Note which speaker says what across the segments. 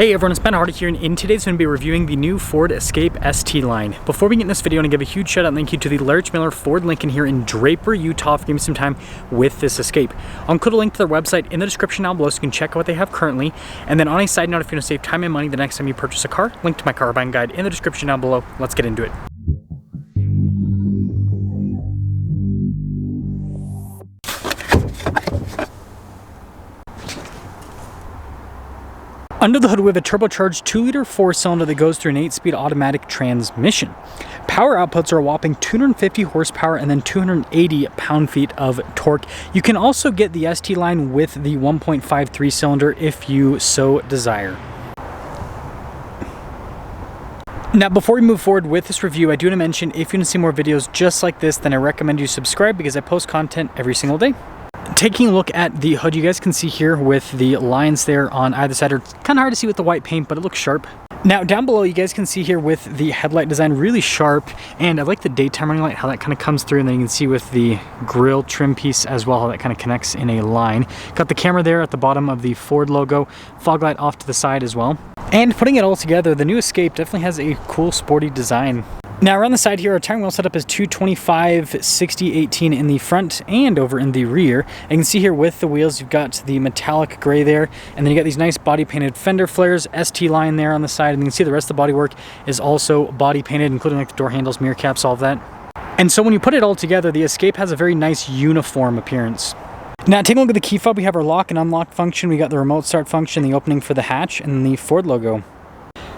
Speaker 1: Hey everyone, it's Ben Hardy here, and in today's going to be reviewing the new Ford Escape ST line. Before we get in this video, I want to give a huge shout out and thank you to the Larry Miller Ford Lincoln here in Draper, Utah for giving me some time with this Escape. I'll include a link to their website in the description down below so you can check out what they have currently. And then on a side note, if you want to save time and money the next time you purchase a car, link to my car buying guide in the description down below. Let's get into it. Under the hood, we have a turbocharged 2-liter 4-cylinder that goes through an 8-speed automatic transmission. Power outputs are a whopping 250 horsepower and then 280 pound-feet of torque. You can also get the ST line with the 1.5 3-cylinder if you so desire. Now, before we move forward with this review, I do want to mention if you want to see more videos just like this, then I recommend you subscribe because I post content every single day. Taking a look at the hood, you guys can see here with the lines there on either side. It's kind of hard to see with the white paint, but it looks sharp. Now down below, you guys can see here with the headlight design, really sharp, and I like the daytime running light, how that kind of comes through, and then you can see with the grille trim piece as well, how that kind of connects in a line. Got the camera there at the bottom of the Ford logo, fog light off to the side as well. And putting it all together, the new Escape definitely has a cool sporty design. Now around the side here, our tire wheel setup is 225 60 18 in the front and over in the rear. And you can see here with the wheels, you've got the metallic gray there, and then you got these nice body painted fender flares, ST line there on the side, and you can see the rest of the bodywork is also body painted, including like the door handles, mirror caps, all of that. And so when you put it all together, the Escape has a very nice uniform appearance. Now taking a look at the key fob, we have our lock and unlock function, we got the remote start function, the opening for the hatch, and the Ford logo.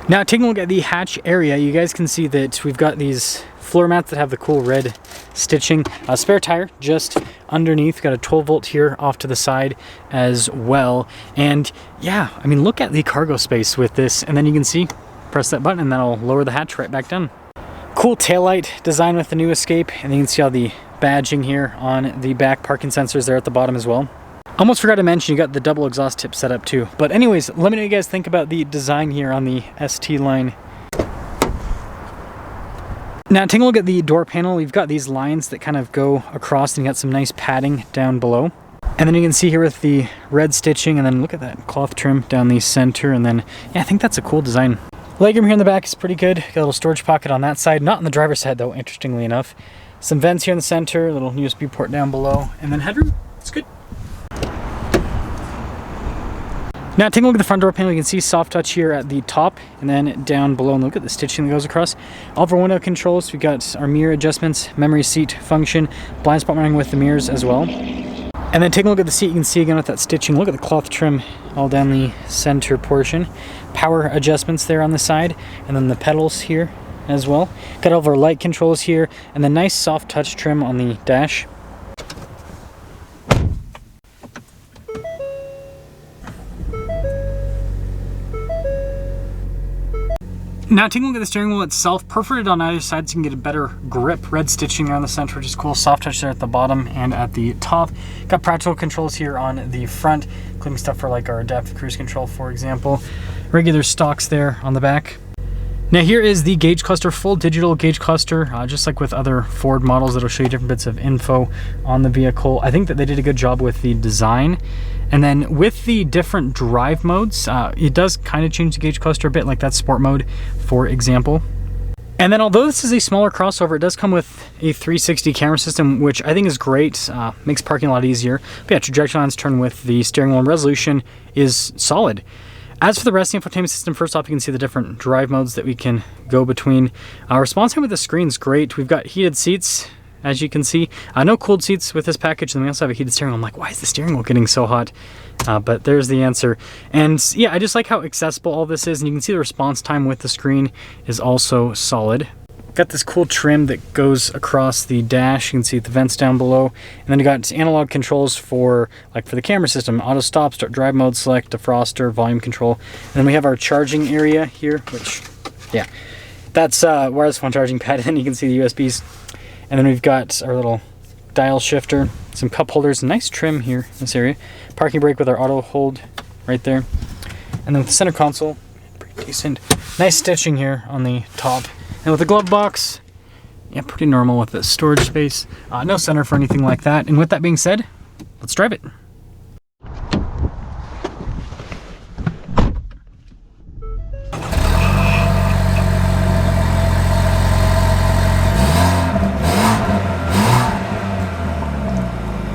Speaker 1: Now taking a look at the hatch area, you guys can see that we've got these floor mats that have the cool red stitching. A spare tire just underneath, got a 12 volt here off to the side as well. And yeah, I mean, look at the cargo space with this, and then you can see, press that button and that'll lower the hatch right back down. Cool taillight design with the new Escape, and you can see all the badging here on the back, parking sensors there at the bottom as well. Almost forgot to mention, you got the double exhaust tip set up too. But anyways, let me know what you guys think about the design here on the ST line. Now taking a look at the door panel, we've got these lines that kind of go across, and you got some nice padding down below. And then you can see here with the red stitching, and then look at that cloth trim down the center, and then yeah, I think that's a cool design. Legroom here in the back is pretty good. Got a little storage pocket on that side, not on the driver's side though, interestingly enough. Some vents here in the center, a little USB port down below, and then headroom, it's good. Now taking a look at the front door panel, you can see soft touch here at the top and then down below, and look at the stitching that goes across. All of our window controls, we've got our mirror adjustments, memory seat function, blind spot mounting with the mirrors as well. And then taking a look at the seat, you can see again with that stitching, look at the cloth trim all down the center portion. Power adjustments there on the side, and then the pedals here as well. Got all of our light controls here, and the nice soft touch trim on the dash. Now taking a look at the steering wheel itself, perforated on either side so you can get a better grip. Red stitching around the center, which is cool. Soft touch there at the bottom and at the top. Got practical controls here on the front, including stuff for like our adaptive cruise control, for example. Regular stocks there on the back. Now here is the gauge cluster, full digital gauge cluster, just like with other Ford models that'll show you different bits of info on the vehicle. I think that they did a good job with the design. And then with the different drive modes, it does kind of change the gauge cluster a bit, like that sport mode, for example. And then although this is a smaller crossover, it does come with a 360 camera system, which I think is great, makes parking a lot easier. But yeah, trajectory lines turn with the steering wheel, and resolution is solid. As for the rest of the infotainment system, first off, you can see the different drive modes that we can go between. Response time with the screen is great. We've got heated seats, as you can see. No cooled seats with this package, and we also have a heated steering wheel. I'm like, why is the steering wheel getting so hot? But there's the answer. And yeah, I just like how accessible all this is, and you can see the response time with the screen is also solid. Got this cool trim that goes across the dash. You can see the vents down below. And then you got analog controls for the camera system, auto stop, start drive mode, select, defroster, volume control. And then we have our charging area here, which, yeah, that's wireless phone charging pad. And then you can see the USBs. And then we've got our little dial shifter, some cup holders, nice trim here in this area. Parking brake with our auto hold right there. And then with the center console, pretty decent. Nice stitching here on the top. And with the glove box, yeah, pretty normal with the storage space. No center for anything like that. And with that being said, let's drive it.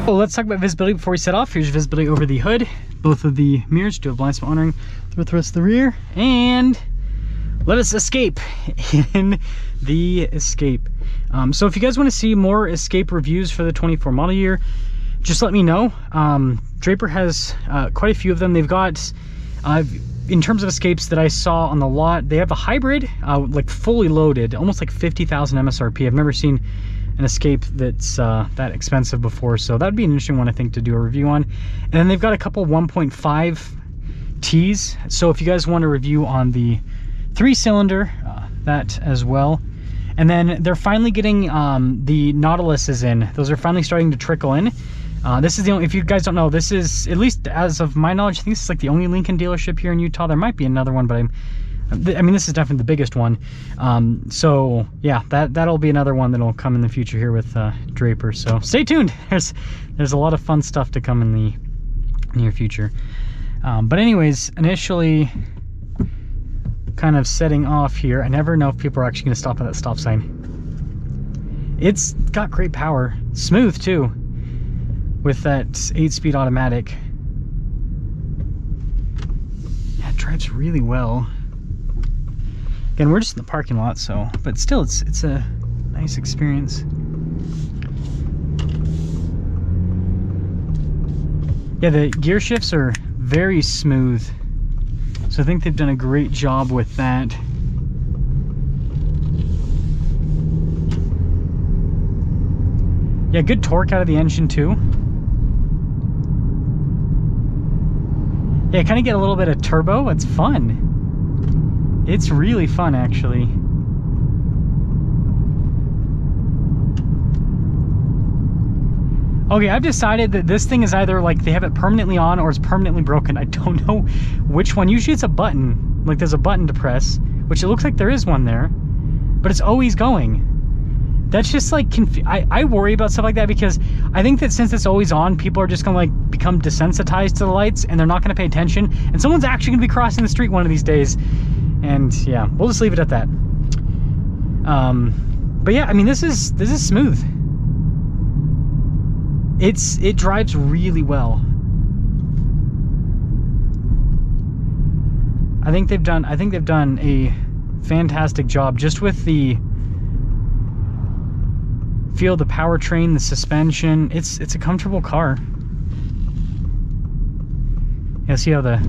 Speaker 1: Well, let's talk about visibility before we set off. Here's visibility over the hood. Both of the mirrors do have blind spot monitoring throughout the rest of the rear. And let us escape in the Escape. So if you guys want to see more Escape reviews for the 24 model year, just let me know. Draper has quite a few of them. They've got, in terms of Escapes that I saw on the lot, they have a hybrid, like fully loaded, almost like 50,000 MSRP. I've never seen an Escape that's that expensive before, so that'd be an interesting one, I think, to do a review on. And then they've got a couple 1.5 Ts, so if you guys want a review on the 3-cylinder, that as well. And then they're finally getting the Nautiluses in. Those are finally starting to trickle in. This is the only, if you guys don't know, this is, at least as of my knowledge, I think this is like the only Lincoln dealership here in Utah. There might be another one, but I mean, this is definitely the biggest one. So yeah, that'll be another one that'll come in the future here with Draper. So stay tuned. There's a lot of fun stuff to come in the near future. But anyways, initially kind of setting off here. I never know if people are actually going to stop at that stop sign. It's got great power, smooth too, with that 8-speed automatic. Yeah, it drives really well. Again, we're just in the parking lot, so, but still, it's a nice experience. Yeah, the gear shifts are very smooth, so I think they've done a great job with that. Yeah, good torque out of the engine too. Yeah, kind of get a little bit of turbo. It's fun. It's really fun, actually. Okay, I've decided that this thing is either like they have it permanently on or it's permanently broken. I don't know which one. Usually it's a button, like there's a button to press, which it looks like there is one there, but it's always going. That's just like, I worry about stuff like that, because I think that since it's always on, people are just gonna like become desensitized to the lights and they're not gonna pay attention, and someone's actually gonna be crossing the street one of these days. And yeah, we'll just leave it at that. But yeah, I mean, this is smooth. It drives really well. I think they've done a fantastic job just with the feel, the powertrain, the suspension. It's a comfortable car. Yeah, see how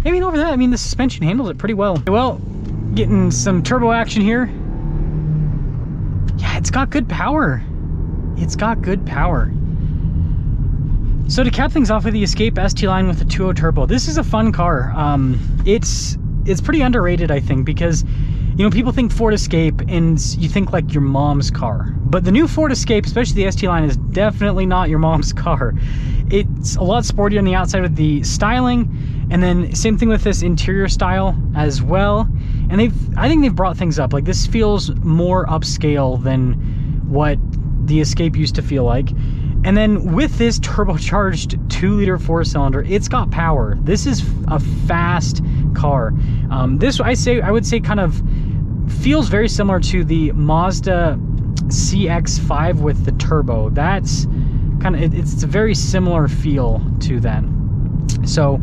Speaker 1: I mean, over that, I mean, the suspension handles it pretty well. Well, getting some turbo action here. Yeah, it's got good power. It's got good power. So to cap things off with the Escape ST line with the 2.0 turbo, this is a fun car. It's pretty underrated, I think, because, you know, people think Ford Escape and you think like your mom's car. But the new Ford Escape, especially the ST line, is definitely not your mom's car. It's a lot sportier on the outside with the styling, and then same thing with this interior style as well. And I think they've brought things up. Like, this feels more upscale than what the Escape used to feel like. And then with this turbocharged 2-liter 4-cylinder, it's got power. This is a fast car. This, I would say, kind of feels very similar to the Mazda CX-5 with the turbo. That's kind of, it's a very similar feel to that. So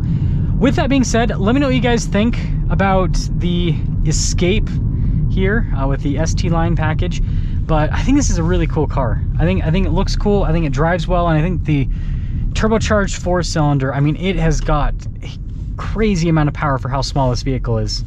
Speaker 1: with that being said, let me know what you guys think about the Escape here with the ST line package. But I think this is a really cool car. I think it looks cool. I think it drives well, and I think the turbocharged 4-cylinder, I mean, it has got a crazy amount of power for how small this vehicle is.